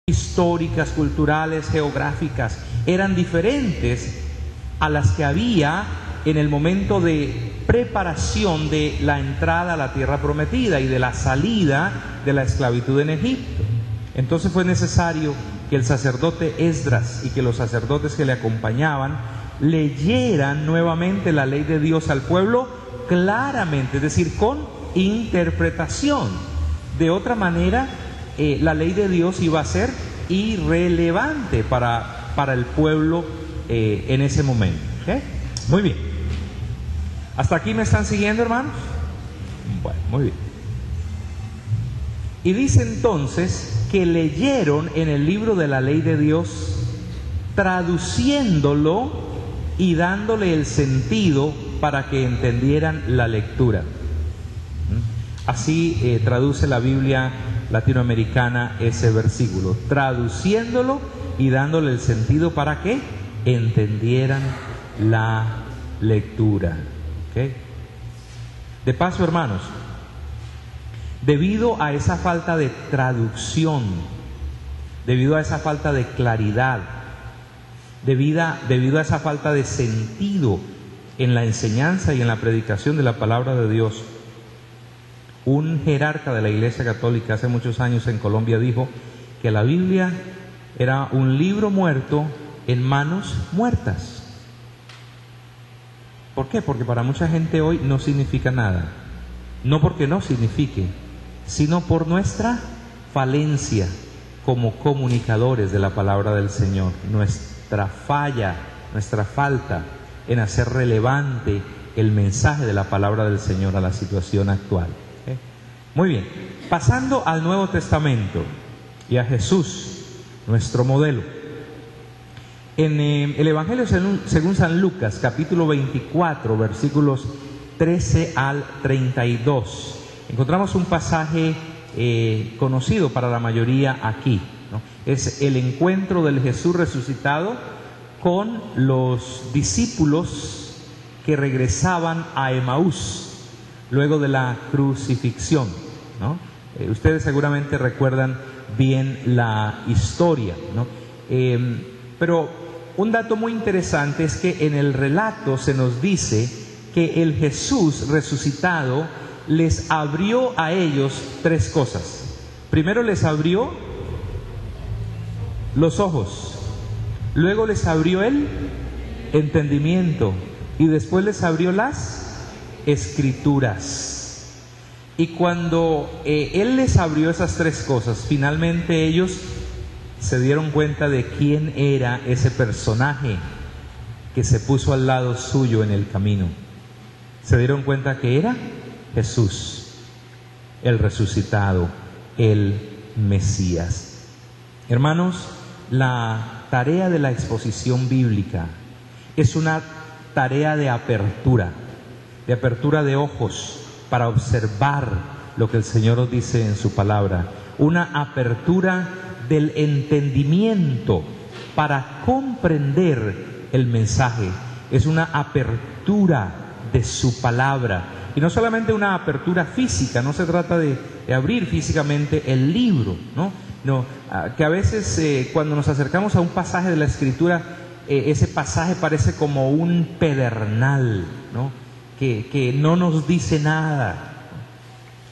históricas, culturales, geográficas, eran diferentes a las que había en el momento de preparación de la entrada a la tierra prometida y de la salida de la esclavitud en Egipto. Entonces fue necesario que el sacerdote Esdras y que los sacerdotes que le acompañaban leyeran nuevamente la ley de Dios al pueblo claramente, es decir, con interpretación. De otra manera, la ley de Dios iba a ser irrelevante para el pueblo en ese momento. ¿Okay? Muy bien. ¿Hasta aquí me están siguiendo, hermanos? Bueno, muy bien. Y dice entonces que leyeron en el libro de la ley de Dios, traduciéndolo y dándole el sentido para que entendieran la lectura. Así traduce la Biblia latinoamericana ese versículo, traduciéndolo y dándole el sentido para que entendieran la lectura. ¿Okay? De paso, hermanos, debido a esa falta de traducción, debido a esa falta de claridad, debido a esa falta de sentido en la enseñanza y en la predicación de la palabra de Dios, un jerarca de la Iglesia Católica hace muchos años en Colombia dijo que la Biblia era un libro muerto en manos muertas. ¿Por qué? Porque para mucha gente hoy no significa nada. No porque no signifique, sino por nuestra falencia como comunicadores de la palabra del Señor, nuestra falla, nuestra falta en hacer relevante el mensaje de la palabra del Señor a la situación actual. Muy bien, pasando al Nuevo Testamento y a Jesús, nuestro modelo. En el Evangelio según San Lucas, capítulo 24, versículos 13 al 32, encontramos un pasaje conocido para la mayoría aquí, ¿no? Es el encuentro del Jesús resucitado con los discípulos que regresaban a Emaús luego de la crucifixión, ¿no? Ustedes seguramente recuerdan bien la historia, ¿no? Pero un dato muy interesante es que en el relato se nos dice que el Jesús resucitado les abrió a ellos tres cosas. Primero les abrió los ojos, luego les abrió el entendimiento y después les abrió las Escrituras. Y cuando Él les abrió esas tres cosas, finalmente ellos se dieron cuenta de quién era ese personaje que se puso al lado suyo en el camino. Se dieron cuenta que era Jesús, el resucitado, el Mesías. Hermanos, la tarea de la exposición bíblica es una tarea de apertura de ojos para observar lo que el Señor nos dice en su palabra, una apertura del entendimiento para comprender el mensaje, es una apertura de su palabra, y no solamente una apertura física, no se trata de abrir físicamente el libro, no, que a veces cuando nos acercamos a un pasaje de la Escritura, ese pasaje parece como un pedernal, ¿no? Que no nos dice nada.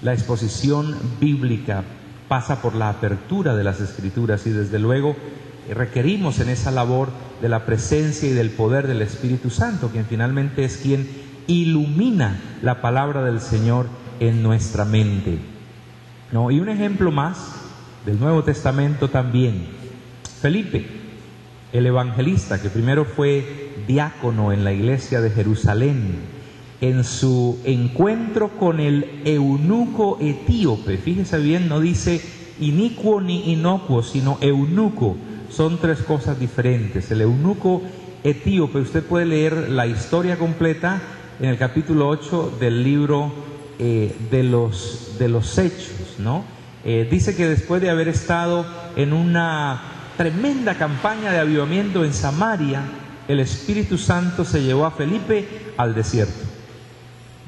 La exposición bíblica pasa por la apertura de las Escrituras y desde luego requerimos en esa labor de la presencia y del poder del Espíritu Santo, quien finalmente es quien ilumina la palabra del Señor en nuestra mente, ¿no? Y un ejemplo más del Nuevo Testamento también, Felipe, el evangelista que primero fue diácono en la iglesia de Jerusalén, en su encuentro con el eunuco etíope, fíjese bien, no dice inicuo ni inocuo, sino eunuco, son tres cosas diferentes. El eunuco etíope, usted puede leer la historia completa en el capítulo 8 del libro de los Hechos, ¿no? Dice que después de haber estado en una tremenda campaña de avivamiento en Samaria, el Espíritu Santo se llevó a Felipe al desierto.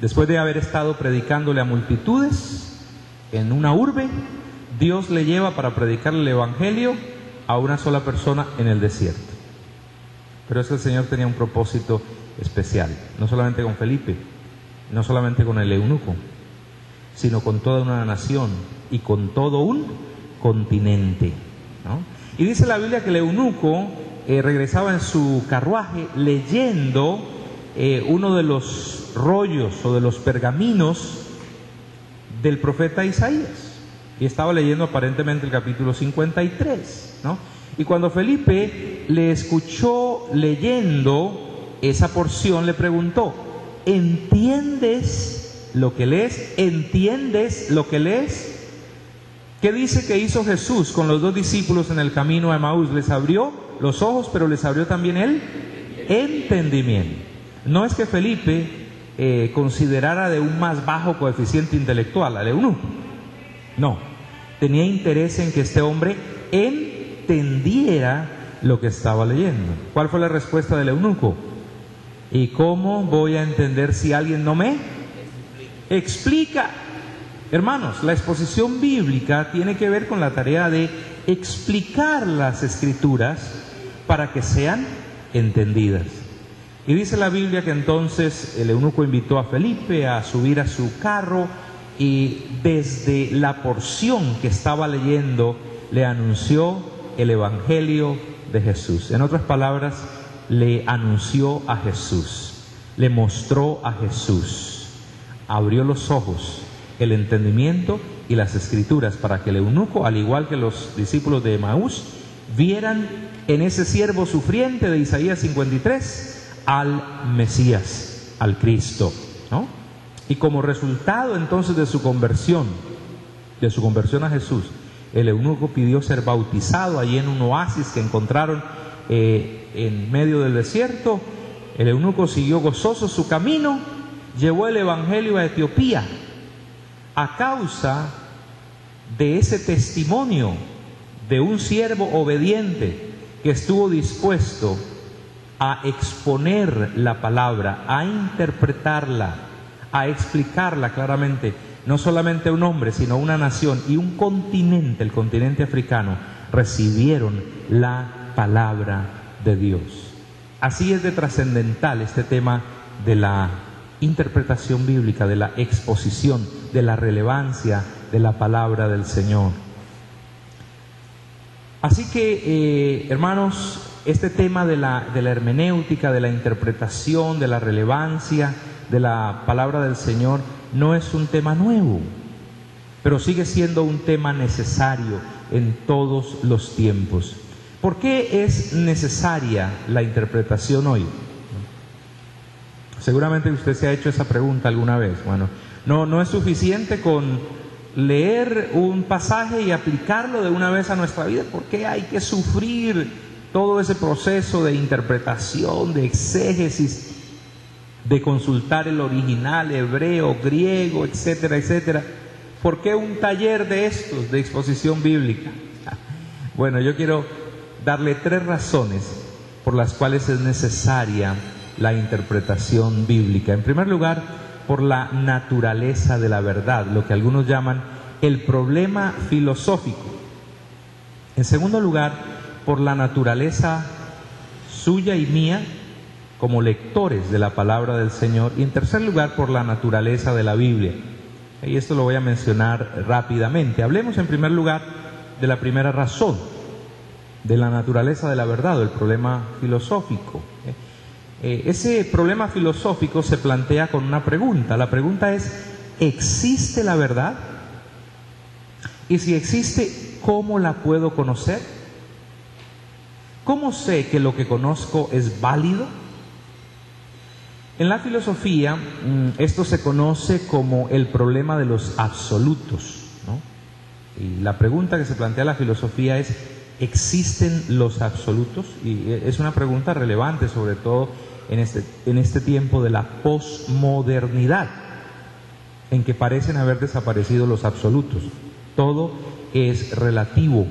Después de haber estado predicándole a multitudes en una urbe, Dios le lleva para predicarle el Evangelio a una sola persona en el desierto. Pero es que el Señor tenía un propósito especial, no solamente con Felipe, no solamente con el eunuco, sino con toda una nación y con todo un continente, ¿no? Y dice la Biblia que el eunuco regresaba en su carruaje leyendo uno de los rollos o de los pergaminos del profeta Isaías, y estaba leyendo aparentemente el capítulo 53, ¿no? Y cuando Felipe le escuchó leyendo esa porción, le preguntó: ¿entiendes lo que lees? ¿Entiendes lo que lees? ¿Qué dice que hizo Jesús con los 2 discípulos en el camino a Emaús? Les abrió los ojos, pero les abrió también el entendimiento. No es que Felipe considerara de un más bajo coeficiente intelectual al eunuco. No, tenía interés en que este hombre entendiera lo que estaba leyendo. ¿Cuál fue la respuesta del eunuco? ¿Y cómo voy a entender si alguien no me explica? Hermanos, la exposición bíblica tiene que ver con la tarea de explicar las Escrituras para que sean entendidas. Y dice la Biblia que entonces el eunuco invitó a Felipe a subir a su carro y desde la porción que estaba leyendo le anunció el Evangelio de Jesús. En otras palabras, le anunció a Jesús, le mostró a Jesús, abrió los ojos, el entendimiento y las Escrituras para que el eunuco, al igual que los discípulos de Emaús, vieran en ese siervo sufriente de Isaías 53 al Mesías, al Cristo, ¿no? Y como resultado entonces de su conversión a Jesús, el eunuco pidió ser bautizado allí en un oasis que encontraron en medio del desierto. El eunuco siguió gozoso su camino, llevó el evangelio a Etiopía. A causa de ese testimonio de un siervo obediente que estuvo dispuesto a exponer la palabra, a interpretarla, a explicarla claramente, no solamente un hombre, sino una nación y un continente, el continente africano, recibieron la palabra de Dios. Así es de trascendental este tema de la interpretación bíblica, de la exposición, de la relevancia de la palabra del Señor. Así que, hermanos, este tema de la hermenéutica, de la interpretación, de la relevancia de la palabra del Señor no es un tema nuevo, pero sigue siendo un tema necesario en todos los tiempos. ¿Por qué es necesaria la interpretación hoy? Seguramente usted se ha hecho esa pregunta alguna vez. Bueno, no es suficiente con leer un pasaje y aplicarlo de una vez a nuestra vida. ¿Por qué hay que sufrir todo ese proceso de interpretación, de exégesis, de consultar el original, hebreo, griego, etcétera, etcétera? ¿Por qué un taller de estos, de exposición bíblica? Bueno, yo quiero darle 3 razones por las cuales es necesaria la interpretación bíblica. En primer lugar, por la naturaleza de la verdad, lo que algunos llaman el problema filosófico. En segundo lugar, por la naturaleza suya y mía como lectores de la palabra del Señor. Y en tercer lugar, por la naturaleza de la Biblia. Y esto lo voy a mencionar rápidamente. Hablemos en primer lugar de la primera razón, de la naturaleza de la verdad, o el problema filosófico. Ese problema filosófico se plantea con una pregunta. La pregunta es: ¿existe la verdad? Y si existe, ¿cómo la puedo conocer? ¿Cómo sé que lo que conozco es válido? En la filosofía, esto se conoce como el problema de los absolutos, ¿no? Y la pregunta que se plantea la filosofía es: ¿existen los absolutos? Y es una pregunta relevante, sobre todo en este tiempo de la posmodernidad, en que parecen haber desaparecido los absolutos. Todo es relativo.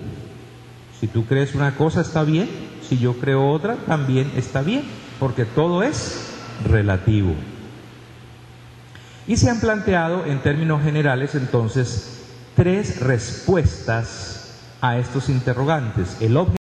Si tú crees una cosa está bien, si yo creo otra también está bien, porque todo es relativo. Y se han planteado en términos generales entonces 3 respuestas a estos interrogantes: el